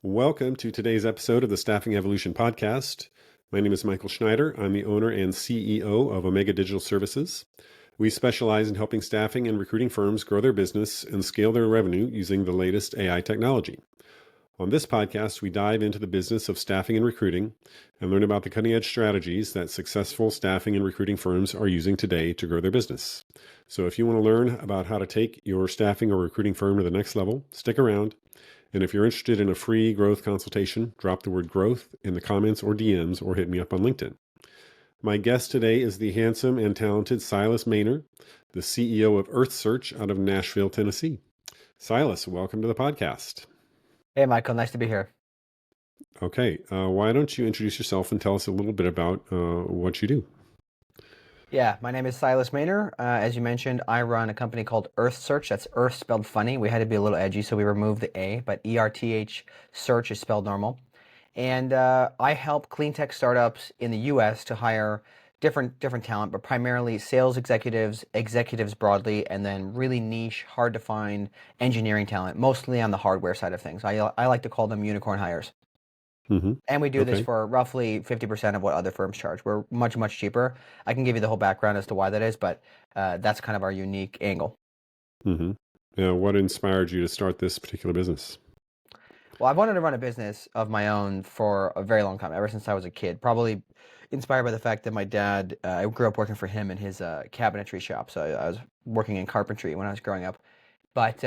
Welcome to today's episode of the Staffing Evolution Podcast. My name is Michael Schneider. I'm the owner and CEO of Omega Digital Services. We specialize in helping staffing and recruiting firms grow their business and scale their revenue using the latest AI technology. On this podcast, we dive into the business of staffing and recruiting and learn about the cutting-edge strategies that successful staffing and recruiting firms are using today to grow their business. So if you want to learn about how to take your staffing or recruiting firm to the next level, stick around. And if you're interested in a free growth consultation, drop the word growth in the comments or DMs or hit me up on LinkedIn. My guest today is the handsome and talented Silas Mähner, the CEO of EarthSearch out of Nashville, Tennessee. Silas, welcome to the podcast. Hey, Michael, nice to be here. Okay, why don't you introduce yourself and tell us a little bit about what you do? Yeah, my name is Silas Mähner. As you mentioned, I run a company called EarthSearch. That's Earth spelled funny. We had to be a little edgy, so we removed the A, but ERTH search is spelled normal. And I help clean tech startups in the US to hire different talent, but primarily sales executives, executives broadly, and then really niche, hard to find engineering talent, mostly on the hardware side of things. I like to call them unicorn hires. Mm-hmm. And we do this Okay. for roughly 50% of what other firms charge. We're much, much cheaper. I can give you the whole background as to why that is, but that's kind of our unique angle. Mm-hmm. What inspired you to start this particular business? Well, I've wanted to run a business of my own for a very long time, ever since I was a kid. Probably inspired by the fact that my dad, I grew up working for him in his cabinetry shop. So I was working in carpentry when I was growing up. But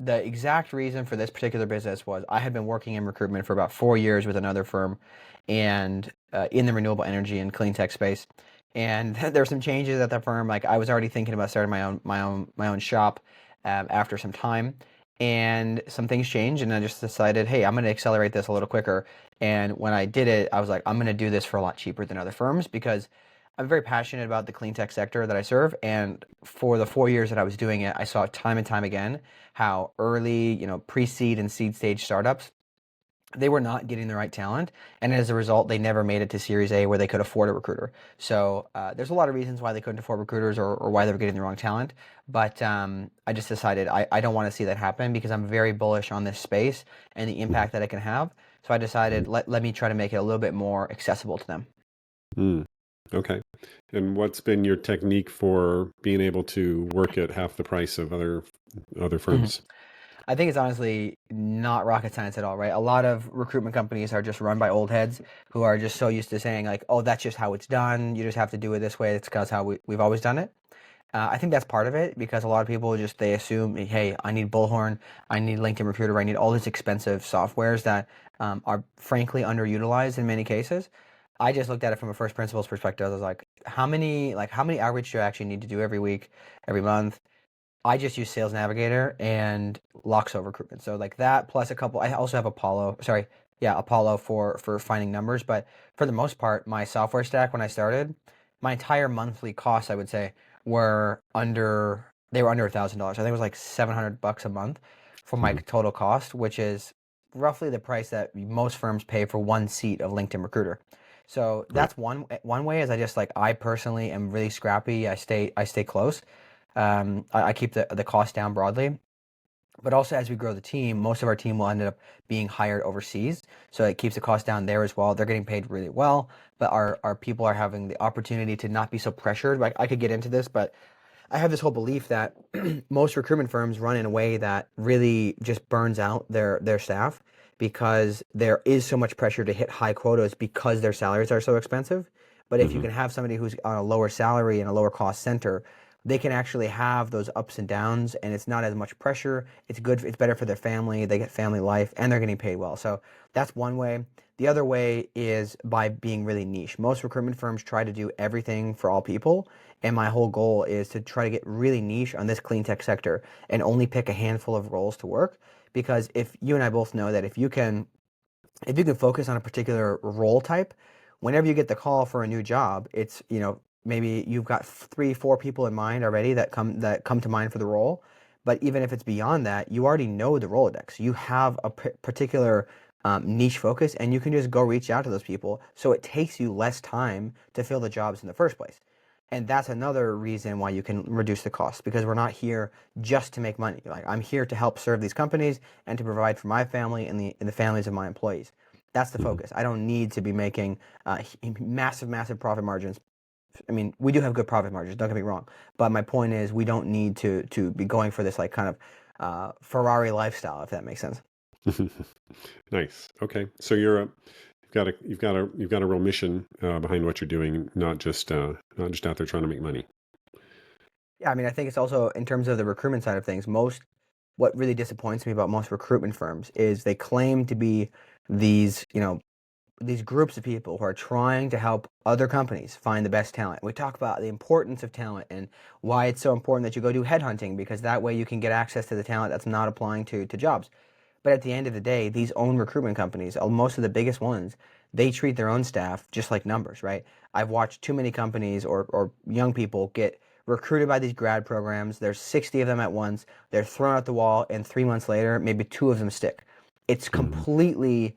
the exact reason for this particular business was I had been working in recruitment for about 4 years with another firm and in the renewable energy and clean tech space. And there were some changes at that firm. Like I was already thinking about starting my own shop after some time, and some things changed, and I just decided, hey, I'm going to accelerate this a little quicker. And when I did it, I was like, I'm going to do this for a lot cheaper than other firms because I'm very passionate about the clean tech sector that I serve. And for the 4 years that I was doing it, I saw time and time again how early, pre-seed and seed stage startups, they were not getting the right talent, and as a result, they never made it to Series A where they could afford a recruiter. So there's a lot of reasons why they couldn't afford recruiters or why they were getting the wrong talent. But I just decided I don't want to see that happen because I'm very bullish on this space and the impact that it can have. So I decided let me try to make it a little bit more accessible to them. Mm. Okay. And what's been your technique for being able to work at half the price of other firms? I think it's honestly not rocket science at all, right? A lot of recruitment companies are just run by old heads who are just so used to saying like, "Oh, that's just how it's done. You just have to do it this way. It's because how we've always done it." I think that's part of it because a lot of people just they assume, "Hey, I need Bullhorn, I need LinkedIn Recruiter, I need all these expensive softwares that are frankly underutilized in many cases." I just looked at it from a first principles perspective. I was like, how many outreach do I actually need to do every week, every month? I just use Sales Navigator and Loxo Recruitment. So like that plus a couple. I also have Apollo. Sorry, yeah, Apollo for finding numbers. But for the most part, my software stack when I started, my entire monthly costs, I would say, were under. They were under $1,000. I think it was like $700 a month for my Mhm. total cost, which is roughly the price that most firms pay for one seat of LinkedIn Recruiter. So Right. that's one way is I personally am really scrappy. I stay close. I keep the cost down broadly. But also, as we grow the team, most of our team will end up being hired overseas. So it keeps the cost down there as well. They're getting paid really well, but our people are having the opportunity to not be so pressured. Like I could get into this, but I have this whole belief that most recruitment firms run in a way that really just burns out their staff because there is so much pressure to hit high quotas because their salaries are so expensive. But if you Mm-hmm. can have somebody who's on a lower salary and a lower cost center, they can actually have those ups and downs and it's not as much pressure. It's good, it's better for their family. They get family life and they're getting paid well. So that's one way. The other way is by being really niche. Most recruitment firms try to do everything for all people, and my whole goal is to try to get really niche on this clean tech sector and only pick a handful of roles to work. Because if you and I both know that if you can focus on a particular role type, whenever you get the call for a new job, it's, maybe you've got three, four people in mind already that come to mind for the role. But even if it's beyond that, you already know the Rolodex. You have a particular niche focus, and you can just go reach out to those people. So it takes you less time to fill the jobs in the first place. And that's another reason why you can reduce the cost, because we're not here just to make money. Like, I'm here to help serve these companies and to provide for my family and the families of my employees. That's the Mhm. focus. I don't need to be making massive profit margins. I mean, we do have good profit margins, don't get me wrong. But my point is, we don't need to be going for this like kind of Ferrari lifestyle, if that makes sense. Nice. Okay. So you've got a real mission behind what you're doing, not just out there trying to make money. Yeah, I mean, I think it's also in terms of the recruitment side of things. What really disappoints me about most recruitment firms is they claim to be these, these groups of people who are trying to help other companies find the best talent. We talk about the importance of talent and why it's so important that you go do headhunting, because that way you can get access to the talent that's not applying to jobs. But at the end of the day, these own recruitment companies, most of the biggest ones, they treat their own staff just like numbers, right? I've watched too many companies or young people get recruited by these grad programs. There's 60 of them at once. They're thrown out the wall, and 3 months later, maybe two of them stick. It's Mhm. completely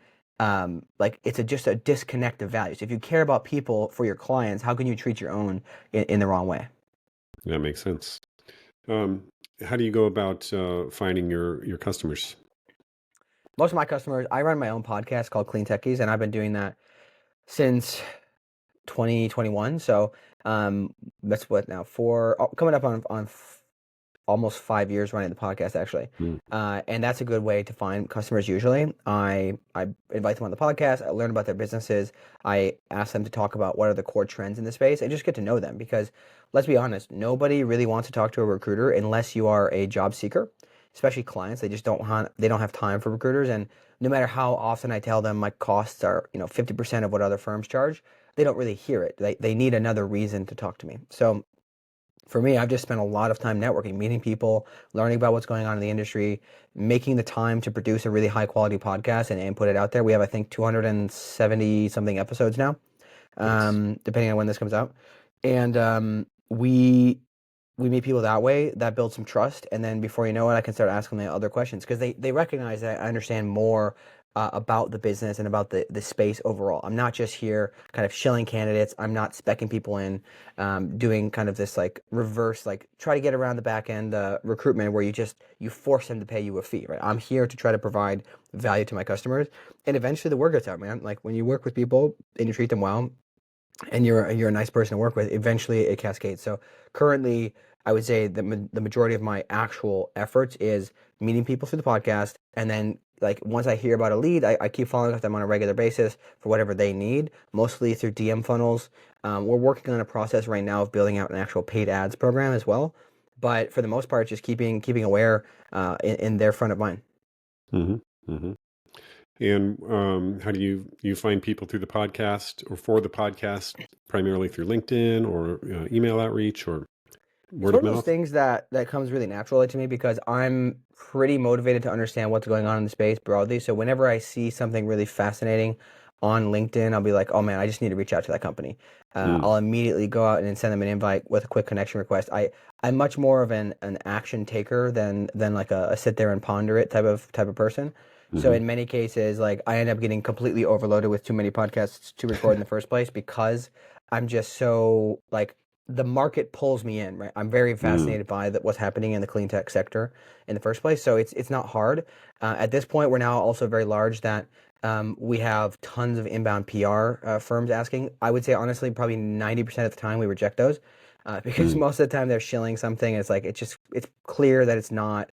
like it's just a disconnect of values. If you care about people for your clients, how can you treat your own in the wrong way? That makes sense. Um, how do you go about finding your customers? Most of my customers, I run my own podcast called Clean Techies, and I've been doing that since 2021. So um, that's what now coming up on almost 5 years running the podcast actually. Mm. And that's a good way to find customers. Usually, I invite them on the podcast. I learn about their businesses. I ask them to talk about what are the core trends in the space, and just get to know them. Because let's be honest, nobody really wants to talk to a recruiter unless you are a job seeker. Especially clients, they don't have time for recruiters. And no matter how often I tell them my costs are 50% of what other firms charge, they don't really hear it. They need another reason to talk to me. So for me, I've just spent a lot of time networking, meeting people, learning about what's going on in the industry, making the time to produce a really high quality podcast and put it out there. We have, I think, 270 something episodes now, Nice. depending on when this comes out. And we meet people that way. That builds some trust, and then before you know it, I can start asking them other questions, because they recognize that I understand more about the business and about the space overall. I'm not just here kind of shilling candidates. I'm not specking people in, doing kind of this like reverse, like try to get around the back end recruitment where you force them to pay you a fee, right? I'm here to try to provide value to my customers, and eventually the word gets out, man. Like, when you work with people and you treat them well, and you're a nice person to work with, eventually it cascades. So currently, I would say the majority of my actual efforts is meeting people through the podcast, and then like once I hear about a lead, I keep following up with them on a regular basis for whatever they need, mostly through DM funnels. We're working on a process right now of building out an actual paid ads program as well, but for the most part, just keeping aware in their front of mind. Hmm. Hmm. And how do you find people through the podcast or for the podcast, primarily through LinkedIn or email outreach or It's word one of of those mouth? things that comes really naturally to me, because I'm pretty motivated to understand what's going on in the space broadly. So whenever I see something really fascinating on LinkedIn, I'll be like, oh man, I just need to reach out to that company. Mm. I'll immediately go out and send them an invite with a quick connection request. I'm much more of an action taker than like a sit there and ponder it type of person. So Hmm. in many cases, like, I end up getting completely overloaded with too many podcasts to record in the first place, because I'm just so like, the market pulls me in, right? I'm very Mm. fascinated by what's happening in the clean tech sector in the first place. So it's not hard. At this point, we're now also very large that we have tons of inbound PR firms asking. I would say honestly, probably 90% of the time we reject those, because Mm. most of the time they're shilling something. And it's like it's clear that it's not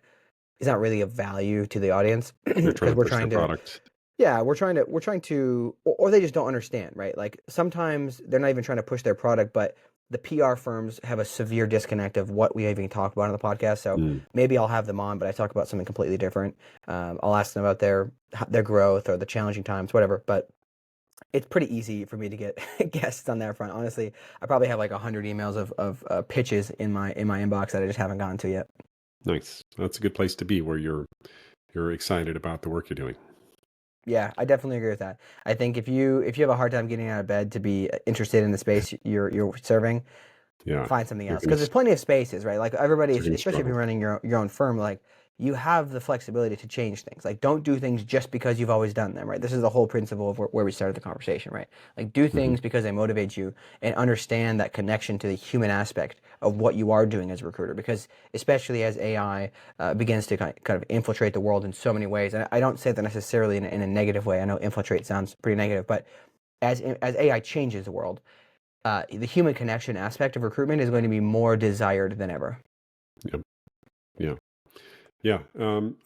really of value to the audience, They're trying because to we're push their trying to product. yeah, we're trying to, or they just don't understand, right? Like, sometimes they're not even trying to push their product, but the PR firms have a severe disconnect of what we even talk about on the podcast. So Mm. maybe I'll have them on, but I talk about something completely different. I'll ask them about their growth or the challenging times, whatever. But it's pretty easy for me to get guests on that front. Honestly, I probably have like 100 emails of pitches in my inbox that I just haven't gotten to yet. Nice. That's a good place to be where you're excited about the work you're doing. Yeah, I definitely agree with that. I think if you have a hard time getting out of bed to be interested in the space you're serving, Yeah. find something You're else, gonna because there's plenty of spaces, right? Like, you're gonna especially if you're struggle. running your own firm, like, you have the flexibility to change things. Like, don't do things just because you've always done them, right? This is the whole principle of where we started the conversation, right? Like, do Hmm. things because they motivate you, and understand that connection to the human aspect of what you are doing as a recruiter. Because especially as AI begins to kind of infiltrate the world in so many ways, and I don't say that necessarily in a negative way. I know infiltrate sounds pretty negative, but as AI changes the world, the human connection aspect of recruitment is going to be more desired than ever. Yep. Yeah. Yeah.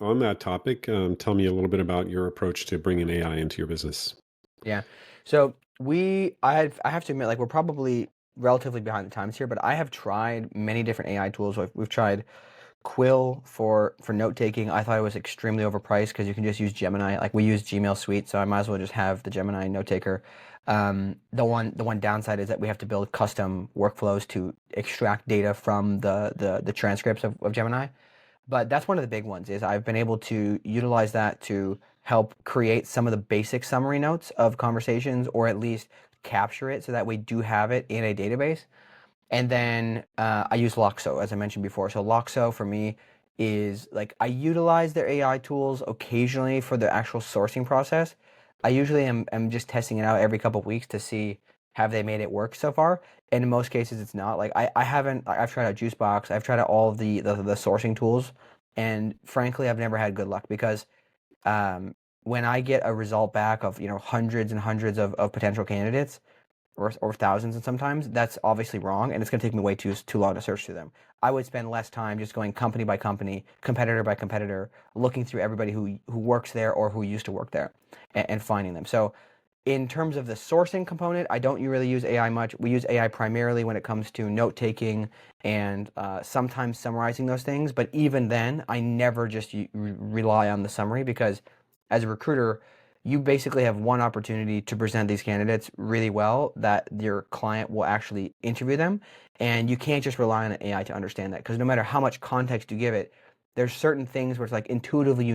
On that topic, tell me a little bit about your approach to bringing AI into your business. Yeah. So I have to admit, like, we're probably relatively behind the times here, but I have tried many different AI tools. We've tried Quill for note taking. I thought it was extremely overpriced because you can just use Gemini. Like, we use Gmail Suite, so I might as well just have the Gemini note taker. The one downside is that we have to build custom workflows to extract data from the transcripts of Gemini. But that's one of the big ones, is I've been able to utilize that to help create some of the basic summary notes of conversations, or at least capture it so that we do have it in a database. And then I use Loxo, as I mentioned before. So Loxo for me is like, I utilize their AI tools occasionally for the actual sourcing process. I usually am just testing it out every couple of weeks to see, have they made it work so far. And in most cases, it's not. Like, I haven't. I've tried out Juicebox. I've tried out all of the sourcing tools, and frankly, I've never had good luck because um, when I get a result back of hundreds and hundreds of potential candidates, or thousands, and sometimes that's obviously wrong, and it's going to take me way too long to search through them. I would spend less time just going company by company, competitor by competitor, looking through everybody who works there or who used to work there, and finding them. So in terms of the sourcing component, I don't really use AI much. We use AI primarily when it comes to note taking and sometimes summarizing those things. But even then, I never just rely on the summary, because as a recruiter, you basically have one opportunity to present these candidates really well, that your client will actually interview them. And you can't just rely on AI to understand that, because no matter how much context you give it, there's certain things where it's like intuitively,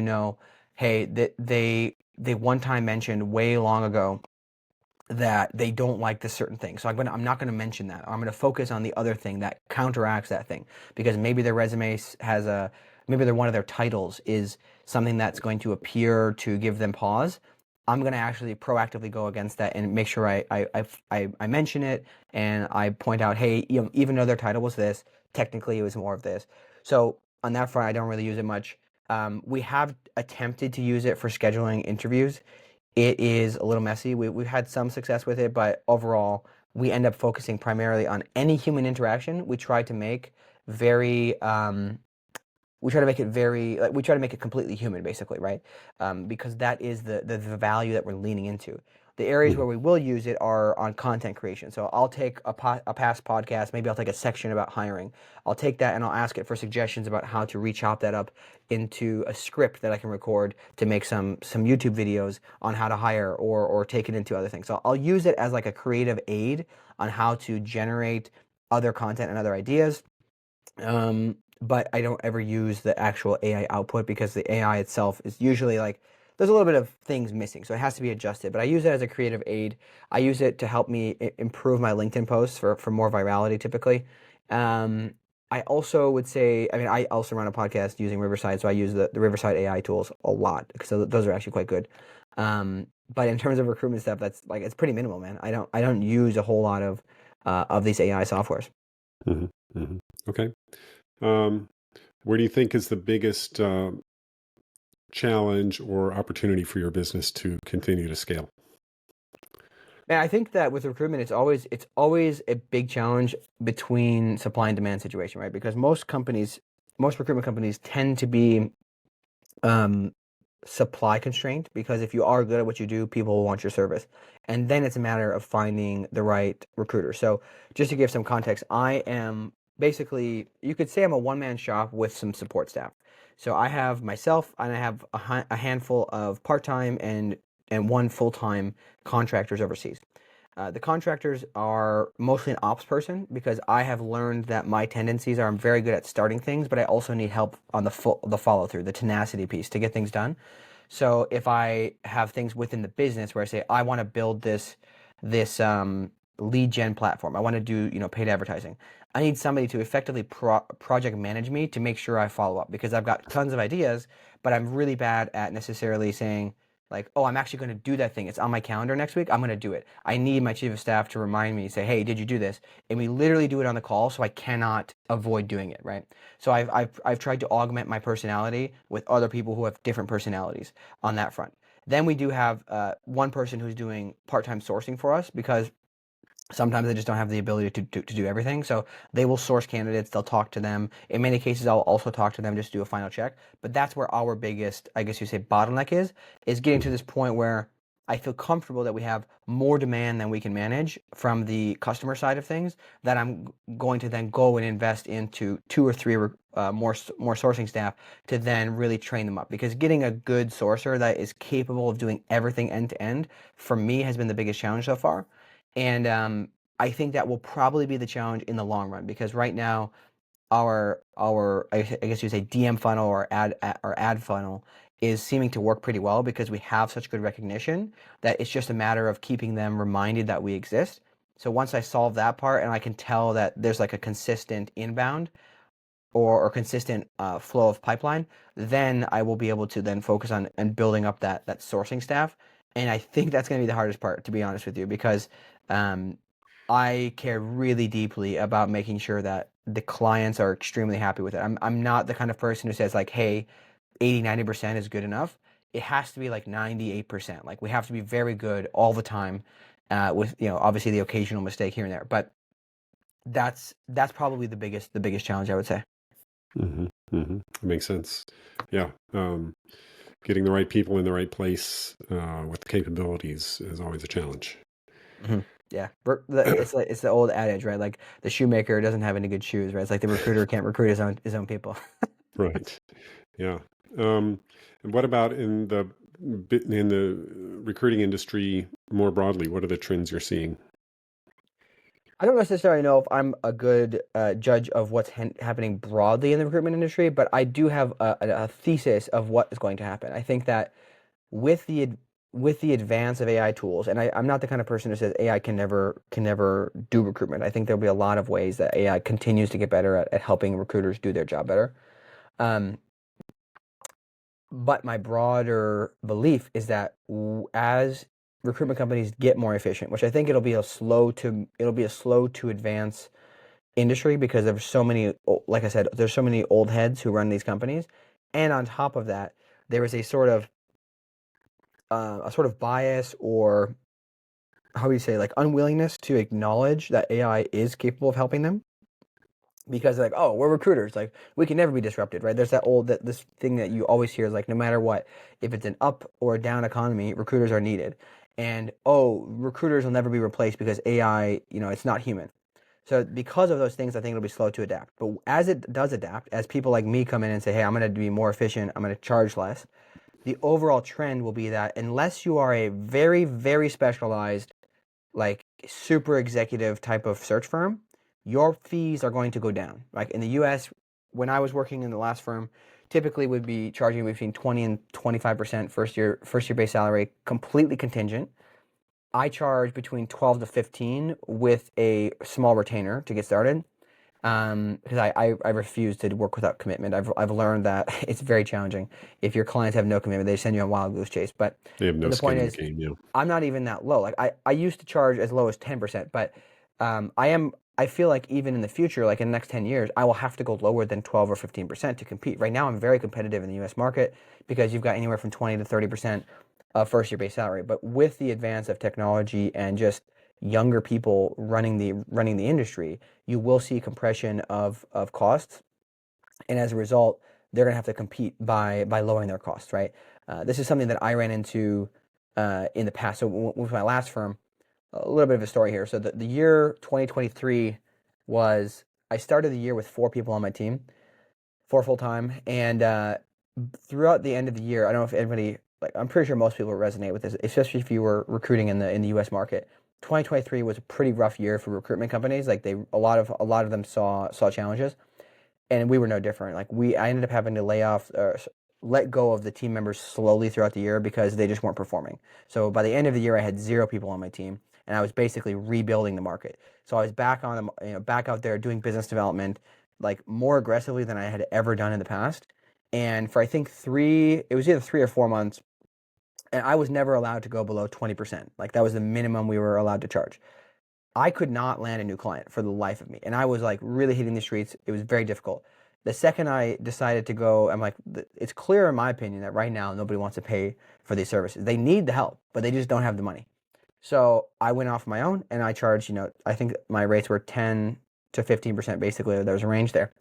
hey, that they one time mentioned way long ago that they don't like this certain thing. So I'm not going to mention that. I'm going to focus on the other thing that counteracts that thing, because maybe their resume maybe one of their titles is something that's going to appear to give them pause. I'm going to actually proactively go against that and make sure I mention it, and I point out, hey, even though their title was this, technically it was more of this. So on that front, I don't really use it much. We have attempted to use it for scheduling interviews. It is a little messy. We've had some success with it, but overall, we end up focusing primarily on any human interaction. Very, we try to make it very, like, we try to make it completely human, basically, right? Because that is the value that we're leaning into. The areas Mhm. where we will use it are on content creation. So I'll take a past podcast, maybe I'll take a section about hiring. I'll take that and I'll ask it for suggestions about how to re-chop that up into a script that I can record to make some YouTube videos on how to hire, or take it into other things. So I'll use it as like a creative aid on how to generate other content and other ideas. But I don't ever use the actual AI output, because the AI itself is usually like, there's a little bit of things missing, so it has to be adjusted. But I use it as a creative aid. I use it to help me improve my LinkedIn posts for more virality, typically. Um, I also would say, I mean, I also run a podcast using Riverside, so I use the Riverside AI tools a lot, because those are actually quite good. But in terms of recruitment stuff, that's like, it's pretty minimal, man. I don't use a whole lot of these AI softwares. Mhm. Mhm. Okay. Um, where do you think is the biggest challenge or opportunity for your business to continue to scale? Man, I think that with recruitment, it's always a big challenge between supply and demand situation, right? Because most recruitment companies tend to be um, supply constrained, because if you are good at what you do, people will want your service, and then it's a matter of finding the right recruiter. So, just to give some context, I am basically, you could say I'm a one-man shop with some support staff. So I have myself, and I have a handful of part-time and one full-time contractors overseas. The contractors are mostly an ops person, because I have learned that my tendencies are, I'm very good at starting things, but I also need help on the follow through, the tenacity piece to get things done. So if I have things within the business where I say I want to build this lead gen platform. I want to do, paid advertising. I need somebody to effectively project manage me to make sure I follow up because I've got tons of ideas, but I'm really bad at necessarily saying like, oh, I'm actually going to do that thing. It's on my calendar next week. I'm going to do it. I need my chief of staff to remind me, say, hey, did you do this? And we literally do it on the call, so I cannot avoid doing it, right? So I've tried to augment my personality with other people who have different personalities on that front. Then we do have one person who's doing part-time sourcing for us because sometimes they just don't have the ability to do everything. So they will source candidates, they'll talk to them. In many cases, I'll also talk to them just to do a final check. But that's where our biggest, I guess you say, bottleneck is getting to this point where I feel comfortable that we have more demand than we can manage from the customer side of things, that I'm going to then go and invest into 2 or 3 more sourcing staff to then really train them up. Because getting a good sourcer that is capable of doing everything end to end, for me, has been the biggest challenge so far. And I think that will probably be the challenge in the long run because right now our I guess you say DM funnel or ad funnel is seeming to work pretty well because we have such good recognition that it's just a matter of keeping them reminded that we exist. So once I solve that part and I can tell that there's like a consistent inbound or consistent flow of pipeline, then I will be able to then focus on and building up that sourcing staff. And I think that's going to be the hardest part, to be honest with you, because um, I care really deeply about making sure that the clients are extremely happy with it. I'm not the kind of person who says like, hey, 80-90% is good enough. It has to be like 98%. Like we have to be very good all the time, with obviously the occasional mistake here and there. But that's probably the biggest challenge I would say. Makes sense. Yeah. Getting the right people in the right place with the capabilities is always a challenge. Hmm. Yeah, it's the old adage, right? Like the shoemaker doesn't have any good shoes, right? It's like the recruiter can't recruit his own people. Right. Yeah. And what about in the recruiting industry more broadly? What are the trends you're seeing? I don't necessarily know if I'm a good judge of what's happening broadly in the recruitment industry, but I do have a thesis of what is going to happen. I think that with the advance of AI tools, and I'm not the kind of person who says AI can never do recruitment. I think there'll be a lot of ways that AI continues to get better at helping recruiters do their job better. Um, but my broader belief is that as recruitment companies get more efficient, which I think it'll be a slow to advance industry because there's so many, like I said, there's so many old heads who run these companies, and on top of that, there is a sort of bias, or how would you say, like unwillingness to acknowledge that AI is capable of helping them because they're like, oh, we're recruiters, like we can never be disrupted, right? There's this thing that you always hear is like, no matter what, if it's an up or a down economy, recruiters are needed, and oh, recruiters will never be replaced because AI, it's not human. So because of those things, I think it'll be slow to adapt. But as it does adapt, as people like me come in and say, hey, I'm going to be more efficient, I'm going to charge less, the overall trend will be that unless you are a very, very specialized, like super executive type of search firm, your fees are going to go down. Like in the US, when I was working in the last firm, typically would be charging between 20 and 25% first year base salary, completely contingent. I charge between 12 to 15 with a small retainer to get started. Because I refuse to work without commitment. I've learned that it's very challenging. If your clients have no commitment, they send you on wild goose chase. But They have no the point skin in the is, game. Yeah. I'm not even that low. Like I used to charge as low as 10%, but I feel like even in the future, like in the next 10 years, I will have to go lower than 12 or 15% to compete. Right now, I'm very competitive in the US market because you've got anywhere from 20 to 30% of first year base salary. But with the advance of technology and just younger people running the industry, you will see compression of costs, and as a result, they're going to have to compete by lowering their costs, right? This is something that I ran into in the past. So with my last firm, a little bit of a story here. So the year 2023 was, I started the year with 4 people on my team, 4 full-time, and throughout the end of the year, I don't know if anybody, like I'm pretty sure most people resonate with this, especially if you were recruiting in the U.S. market. 2023 was a pretty rough year for recruitment companies. Like a lot of them saw challenges, and we were no different. Like I ended up having to lay off or let go of the team members slowly throughout the year because they just weren't performing. So by the end of the year, I had 0 people on my team, and I was basically rebuilding the market. So I was back on, back out there doing business development, like more aggressively than I had ever done in the past. And for I think it was either 3 or 4 months, and I was never allowed to go below 20%. Like that was the minimum we were allowed to charge. I could not land a new client for the life of me. And I was like really hitting the streets. It was very difficult. The second I decided to go, I'm like, it's clear in my opinion that right now nobody wants to pay for these services. They need the help, but they just don't have the money. So I went off my own and I charged, I think my rates were 10 to 15% basically. There was a range there.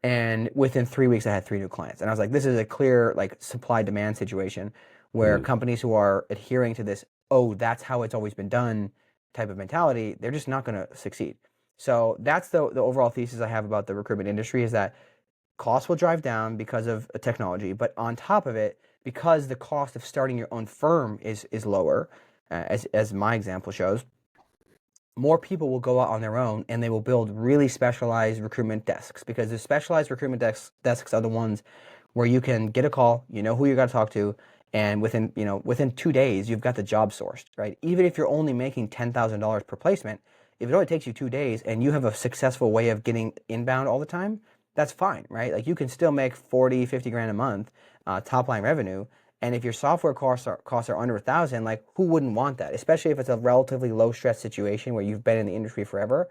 And within 3 weeks, I had 3 new clients. And I was like, this is a clear like supply demand situation where companies who are adhering to this, oh, that's how it's always been done type of mentality, they're just not going to succeed. So that's the overall thesis I have about the recruitment industry is that costs will drive down because of technology. But on top of it, because the cost of starting your own firm is lower, as my example shows, more people will go out on their own and they will build really specialized recruitment desks because the specialized recruitment desks are the ones where you can get a call, you know who you got to talk to, and within 2 days you've got the job sourced, right? Even if you're only making $10,000 per placement, if it only takes you 2 days and you have a successful way of getting inbound all the time, that's fine, right? Like you can still make 40, 50 grand a month top line revenue. And if your software costs are under 1,000, like who wouldn't want that? Especially if it's a relatively low stress situation where you've been in the industry forever.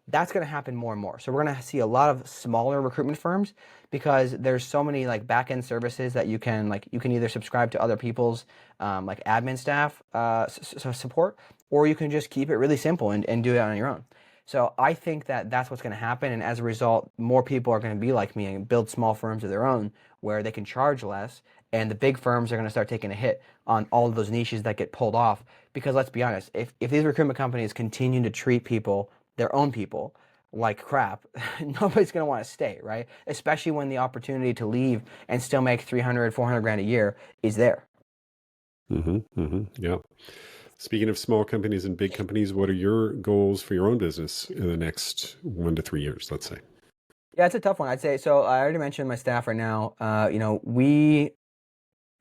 That's going to happen more and more. So we're going to see a lot of smaller recruitment firms because there's so many like back end services that you can either subscribe to other people's like admin staff support, or you can just keep it really simple and do it on your own. So I think that that's what's going to happen, and as a result, more people are going to be like me and build small firms of their own where they can charge less, and the big firms are going to start taking a hit on all of those niches that get pulled off. Because let's be honest, if these recruitment companies continue to treat people, their own people, like crap, nobody's going to want to stay, right? Especially when the opportunity to leave and still make 300, 400 grand a year is there. Yeah. Speaking of small companies and big companies, what are your goals for your own business in the next 1 to 3 years, let's say? Yeah, it's a tough one. I'd say, so I already mentioned my staff right now.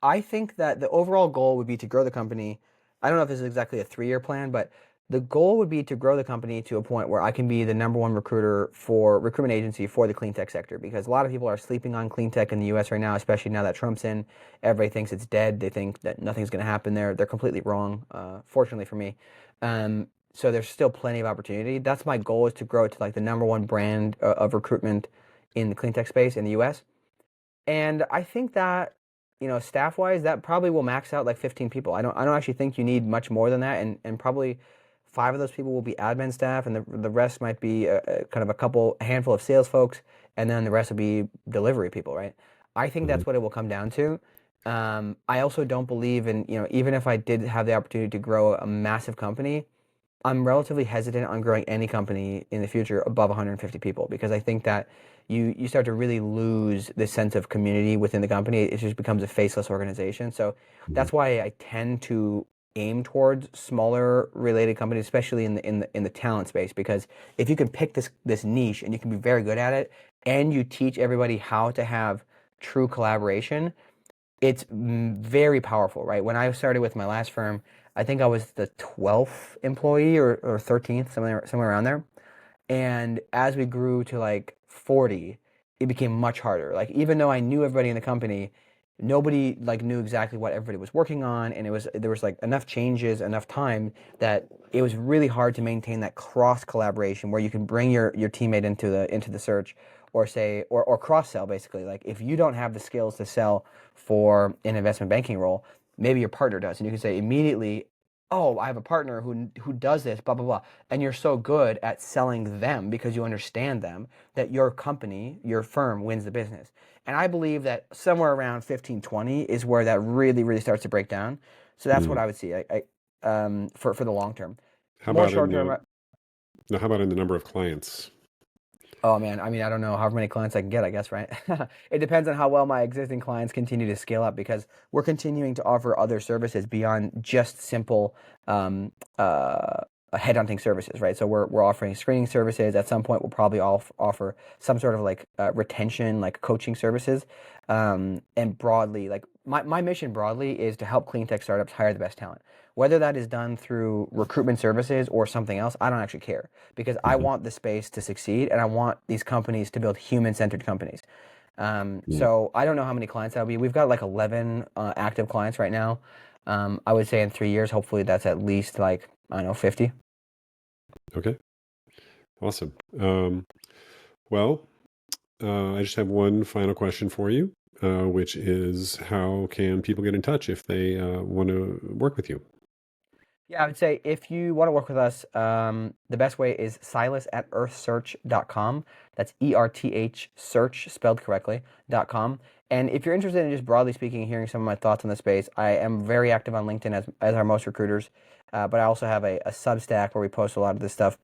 I think that the overall goal would be to grow the company. I don't know if this is exactly a 3-year plan, but the goal would be to grow the company to a point where I can be the #1 recruitment agency for the clean tech sector, because a lot of people are sleeping on clean tech in the US right now, especially now that Trump's in. Everybody thinks it's dead. They think that nothing's going to happen there. They're completely wrong, fortunately for me. So there's still plenty of opportunity. That's my goal, is to grow it to like the #1 brand of recruitment in the clean tech space in the US. And I think that, staff wise, that probably will max out like 15 people. I don't actually think you need much more than that. And probably 5 of those people will be admin staff, and the rest might be kind of a handful of sales folks, and then the rest will be delivery people, right? I think that's what it will come down to. I also don't believe in, even if I did have the opportunity to grow a massive company, I'm relatively hesitant on growing any company in the future above 150 people, because I think that you start to really lose the sense of community within the company. It just becomes a faceless organization. So that's why I tend to aim towards smaller related companies, especially in the talent space, because if you can pick this niche and you can be very good at it, and you teach everybody how to have true collaboration, it's very powerful, right? When I started with my last firm, I think I was the 12th employee or 13th, somewhere around there. And as we grew to like 40, it became much harder. Like, even though I knew everybody in the company, nobody like knew exactly what everybody was working on, and there was like enough changes, enough time, that it was really hard to maintain that cross collaboration where you can bring your teammate into the search, or say, or cross sell, basically. Like, if you don't have the skills to sell for an investment banking role, maybe your partner does, and you can say immediately, oh, I have a partner who does this, blah blah blah, and you're so good at selling them because you understand them, that your company, your firm, wins the business. And I believe that somewhere around 15, 20 is where that really, really starts to break down. So that's what I would see. For the long term. How More about in short term. how about in the number of clients? Oh man, I mean, I don't know how many clients I can get, I guess, right? It depends on how well my existing clients continue to scale up, because we're continuing to offer other services beyond just simple headhunting services, right? So we're offering screening services. At some point, we'll probably offer some sort of like retention, like coaching services. And broadly, like my mission broadly is to help clean tech startups hire the best talent. Whether that is done through recruitment services or something else, I don't actually care because I Hmm. want the space to succeed and I want these companies to build human-centered companies. Yeah. So I don't know how many clients that'll be. We've got like 11 active clients right now. I would say in 3 years, hopefully that's at least like, I don't know, 50. Okay. Awesome. Well, I just have one final question for you, which is how can people get in touch if they want to work with you? Yeah, I would say if you want to work with us, the best way is Silas at earthsearch.com. That's ERTH search spelled correctly.com. And if you're interested in just broadly speaking, hearing some of my thoughts on the space, I am very active on LinkedIn as are most recruiters. But I also have a Substack where we post a lot of this stuff.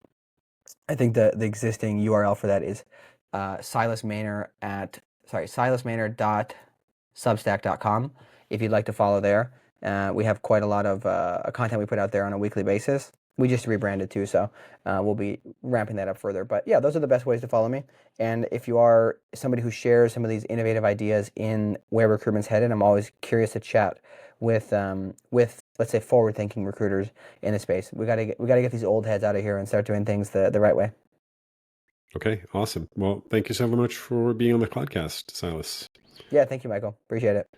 I think the existing URL for that is Silas Mähner silasmähner.substack.com if you'd like to follow there. We have quite a lot of content we put out there on a weekly basis. We just rebranded too, so we'll be ramping that up further. But yeah, those are the best ways to follow me. And if you are somebody who shares some of these innovative ideas in where recruitment's headed, I'm always curious to chat with let's say forward-thinking recruiters in the space. We gotta get these old heads out of here and start doing things the right way. Okay, awesome. Well, thank you so much for being on the podcast, Silas. Yeah, thank you, Michael. Appreciate it.